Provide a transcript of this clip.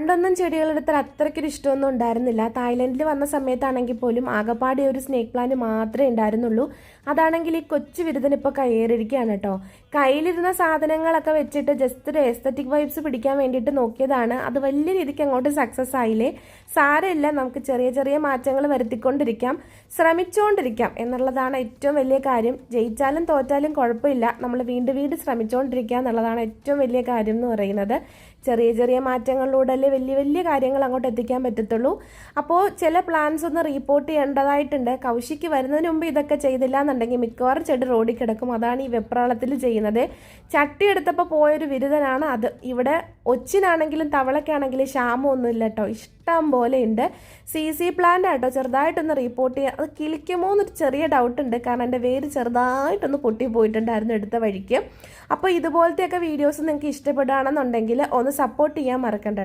പണ്ടൊന്നും ചെടികളെടുത്താൽ അത്രയ്ക്കൊരു ഇഷ്ടമൊന്നും ഉണ്ടായിരുന്നില്ല. തായ്ലൻഡിൽ വന്ന സമയത്താണെങ്കിൽ പോലും ആകപ്പാടെ ഒരു സ്നേക്ക് പ്ലാന്റ് മാത്രമേ ഉണ്ടായിരുന്നുള്ളൂ. അതാണെങ്കിൽ ഈ കൊച്ചു വിരുദ്ധന് ഇപ്പോൾ കയ്യേറിയിരിക്കുകയാണ് കേട്ടോ. കയ്യിലിരുന്ന സാധനങ്ങളൊക്കെ വെച്ചിട്ട് ജസ്റ്റ് ഒരു എസ്തറ്റിക് വൈബ്സ് പിടിക്കാൻ വേണ്ടിയിട്ട് നോക്കിയതാണ്. അത് വലിയ രീതിക്ക് അങ്ങോട്ട് സക്സസ് ആയില്ലേ. സാരമില്ല, നമുക്ക് ചെറിയ ചെറിയ മാറ്റങ്ങൾ വരുത്തിക്കൊണ്ടിരിക്കാം, ശ്രമിച്ചുകൊണ്ടിരിക്കാം എന്നുള്ളതാണ് ഏറ്റവും വലിയ കാര്യം. ജയിച്ചാലും തോറ്റാലും കുഴപ്പമില്ല, നമ്മൾ വീണ്ടും വീണ്ടും ശ്രമിച്ചുകൊണ്ടിരിക്കുക എന്നുള്ളതാണ് ഏറ്റവും വലിയ കാര്യം എന്ന് പറയുന്നത്. ചെറിയ ചെറിയ മാറ്റങ്ങളിലൂടെ അല്ലേ വലിയ വലിയ കാര്യങ്ങൾ അങ്ങോട്ട് എത്തിക്കാൻ പറ്റത്തുള്ളൂ. അപ്പോൾ ചില പ്ലാൻസ് ഒന്ന് റീപ്പോർട്ട് ചെയ്യേണ്ടതായിട്ടുണ്ട്. കൗശിക്ക് വരുന്നതിന് മുമ്പ് ഇതൊക്കെ ചെയ്തില്ല എന്നുണ്ടെങ്കിൽ മിക്കവാറും ചെടി റോഡിൽ കിടക്കും. അതാണ് ഈ വെപ്രാളത്തിൽ ചെയ്യുന്നത്. ചട്ടി എടുത്തപ്പോൾ പോയൊരു വിരുദ്ധനാണ് അത്. ഇവിടെ ഒച്ചിനാണെങ്കിലും തവളയ്ക്കാണെങ്കിലും ക്ഷാമമൊന്നുമില്ല കേട്ടോ, ഇഷ്ടം പോലെ ഉണ്ട്. CC പ്ലാന്റ് ആട്ടോ, ചെറുതായിട്ടൊന്ന് റീപ്പോർട്ട് ചെയ്യുക. അത് കിളിക്കുമോ എന്നൊരു ചെറിയ ഡൗട്ട് ഉണ്ട്, കാരണം എൻ്റെ വേര് ചെറുതായിട്ടൊന്ന് പൊട്ടിപ്പോയിട്ടുണ്ടായിരുന്നു എടുത്ത വഴിക്ക്. അപ്പോൾ ഇതുപോലത്തെയൊക്കെ വീഡിയോസ് നിങ്ങൾക്ക് ഇഷ്ടപ്പെടുകയാണെന്നുണ്ടെങ്കിൽ ഒന്ന് സപ്പോർട്ട് ചെയ്യാൻ മറക്കണ്ട.